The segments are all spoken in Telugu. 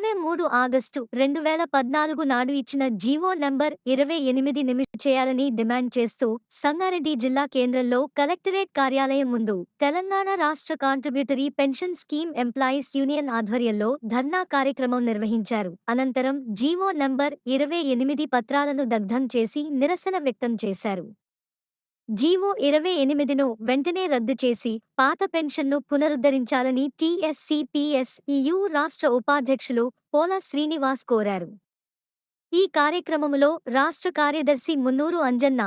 23 ఆగస్టు 2014 నాడు ఇచ్చిన జీవో నంబర్ 28 చేయాలని డిమాండ్ చేస్తూ సంగారెడ్డి జిల్లా కేంద్రంలో కలెక్టరేట్ కార్యాలయం ముందు తెలంగాణ రాష్ట్ర contributory pension scheme employees union ఆధ్వర్యంలో ధర్నా కార్యక్రమం నిర్వహించారు. అనంతరం జీవో నంబర్ 28 పత్రాలను దగ్ధం చేసి నిరసన వ్యక్తం చేశారు. జీవో 28ను వెంటనే రద్దు చేసి పాత పెన్షన్ను పునరుద్ధరించాలని టీఎస్సీపీఎస్ఈయూ రాష్ట్ర ఉపాధ్యక్షులు పోల శ్రీనివాస్ కోరారు. ఈ కార్యక్రమములో రాష్ట్ర కార్యదర్శి మున్నూరు అంజన్న,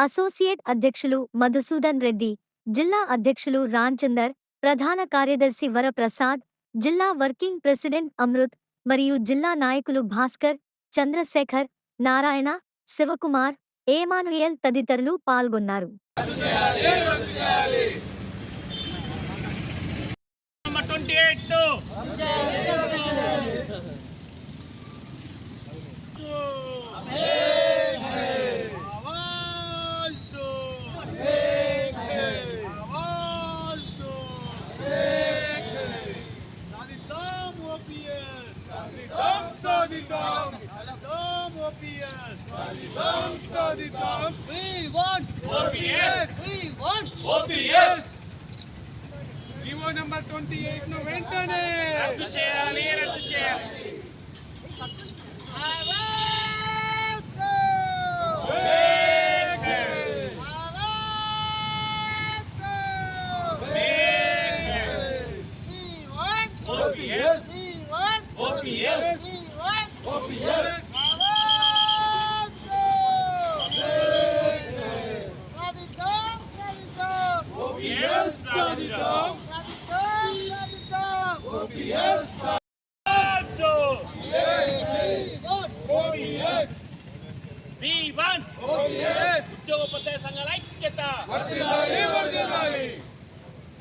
అసోసియేట్ అధ్యక్షులు మధుసూదన్ రెడ్డి, జిల్లా అధ్యక్షులు రాంచందర్, ప్రధాన కార్యదర్శి వరప్రసాద్, జిల్లా వర్కింగ్ ప్రెసిడెంట్ అమృత్ మరియు జిల్లా నాయకులు భాస్కర్, చంద్రశేఖర్, నారాయణ, శివకుమార్, ఏమానుయేల్ తదితరులు పాల్గొన్నారు. We want OPS. We want OPS. GO number 28 ను వెంటనే రద్దు చేయాలి. ఉద్యోగోపాధ్యాయ సంఘాల ఐక్యత.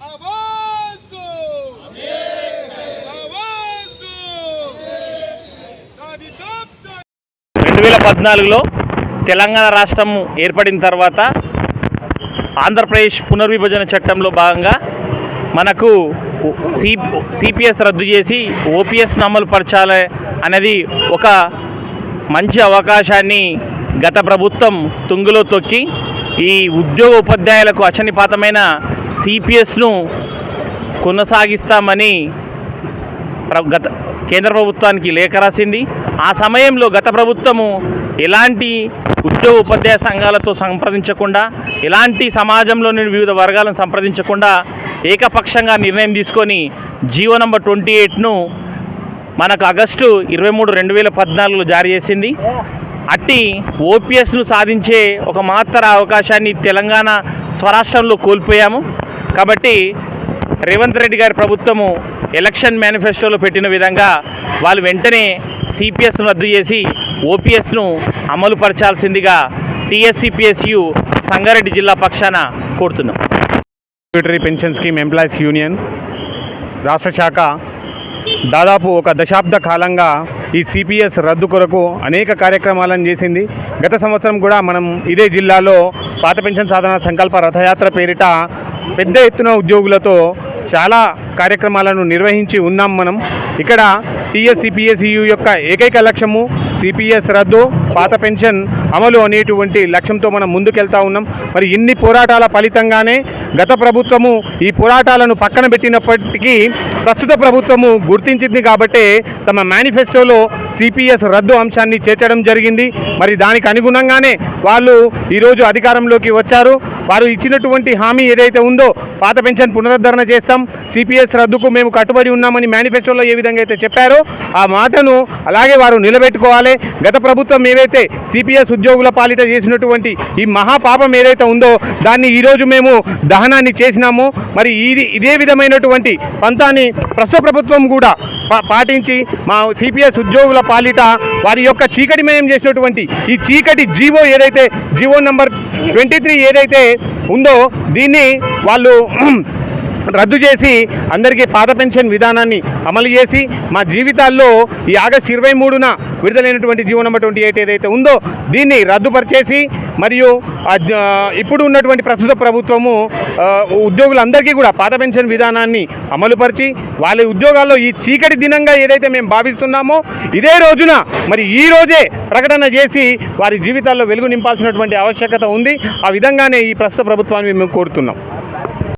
ఆవాజ్ 2014లో తెలంగాణ రాష్ట్రం ఏర్పడిన తర్వాత ఆంధ్రప్రదేశ్ పునర్విభజన చట్టంలో భాగంగా మనకు సిపిఎస్ రద్దు చేసి ఓపీఎస్ను అమలు పరచాలి అనేది ఒక మంచి అవకాశాన్ని గత ప్రభుత్వం తుంగలో తొక్కి ఈ ఉద్యోగ ఉపాధ్యాయులకు అచనిపాతమైన సిపిఎస్ను కొనసాగిస్తామని కేంద్ర ప్రభుత్వానికి లేఖ రాసింది. ఆ సమయంలో గత ప్రభుత్వము ఎలాంటి ఉద్యోగ ఉపాధ్యాయ సంఘాలతో సంప్రదించకుండా, ఎలాంటి సమాజంలోని వివిధ వర్గాలను సంప్రదించకుండా ఏకపక్షంగా నిర్ణయం తీసుకొని జీవో నంబర్ 28ను మనకు ఆగస్టు 23, 2014లో జారీ చేసింది. అట్టి ఓపీఎస్ను సాధించే ఒక మహత్తర అవకాశాన్ని తెలంగాణ స్వరాష్ట్రంలో కోల్పోయాము. కాబట్టి రేవంత్ రెడ్డి గారి ప్రభుత్వము ఎలక్షన్ మేనిఫెస్టోలో పెట్టిన విధంగా వాళ్ళు వెంటనే సిపిఎస్ను రద్దు చేసి ఓపీఎస్ను అమలు పరచాల్సిందిగా టీఎస్సీపీఎస్యు సంగారెడ్డి జిల్లా పక్షాన కోరుతున్నాం. Contributory pension scheme employees union రాష్ట్ర శాఖ దాదాపు ఒక దశాబ్ద కాలంగా ఈ సిపిఎస్ రద్దు కొరకు అనేక కార్యక్రమాలను చేసింది. గత సంవత్సరం కూడా మనం ఇదే జిల్లాలో పాత పెన్షన్ సాధన సంకల్ప రథయాత్ర పేరిట పెద్ద ఎత్తున ఉద్యోగులతో చాలా కార్యక్రమాలను నిర్వహించి ఉన్నాం. మనం ఇక్కడ టీఎస్సీపీఎస్యు యొక్క ఏకైక లక్ష్యము సిపిఎస్ రద్దు, పాత పెన్షన్ అమలు అనేటువంటి లక్ష్యంతో మనం ముందుకెళ్తా ఉన్నాం. మరి ఇన్ని పోరాటాల ఫలితంగానే గత ప్రభుత్వము ఈ పోరాటాలను పక్కన పెట్టినప్పటికీ ప్రస్తుత ప్రభుత్వము గుర్తించింది కాబట్టి తమ మేనిఫెస్టోలో సిపిఎస్ రద్దు అంశాన్ని చేర్చడం జరిగింది. మరి దానికి అనుగుణంగానే వాళ్ళు ఈరోజు అధికారంలోకి వచ్చారు. వారు ఇచ్చినటువంటి హామీ ఏదైతే ఉందో పాత పెన్షన్ పునరుద్ధరణ చేస్తాం, సిపిఎస్ రద్దుకు మేము కట్టుబడి ఉన్నామని మేనిఫెస్టోలో ఏ విధంగా అయితే చెప్పారో ఆ మాటను అలాగే వారు నిలబెట్టుకోవాలి. గత ప్రభుత్వం ఏవైతే సిపిఎస్ ఉద్యోగుల పాలిట చేసినటువంటి ఈ మహాపాపం ఏదైతే ఉందో దాన్ని ఈరోజు మేము దహనాన్ని చేసినాము. మరి ఇదే విధమైనటువంటి పంతాన్ని ప్రస్తుత ప్రభుత్వం కూడా పాటించి మా సిపిఎస్ ఉద్యోగుల పాలిట వారి యొక్క చీకటిమయం చేసినటువంటి ఈ చీకటి జీవో ఏదైతే జీవో నంబర్ 23 ఏదైతే ఉందో దీన్ని వాళ్ళు రద్దు చేసి అందరికీ పాత పెన్షన్ విధానాన్ని అమలు చేసి మా జీవితాల్లో ఈ ఆగస్టు 23న విడుదలైనటువంటి జీవో నెంబర్ 28 ఏదైతే ఉందో దీన్ని రద్దుపరిచేసి మరియు ఇప్పుడు ఉన్నటువంటి ప్రస్తుత ప్రభుత్వము ఉద్యోగులందరికీ కూడా పాత పెన్షన్ విధానాన్ని అమలుపరిచి వాళ్ళ ఉద్యోగాల్లో ఈ చీకటి దినంగా ఏదైతే మేము భావిస్తున్నామో ఇదే రోజున మరి ఈ రోజే ప్రకటన చేసి వారి జీవితాల్లో వెలుగు నింపాల్సినటువంటి ఆవశ్యకత ఉంది. ఆ విధంగానే ఈ ప్రస్తుత ప్రభుత్వాన్ని మేము కోరుతున్నాం.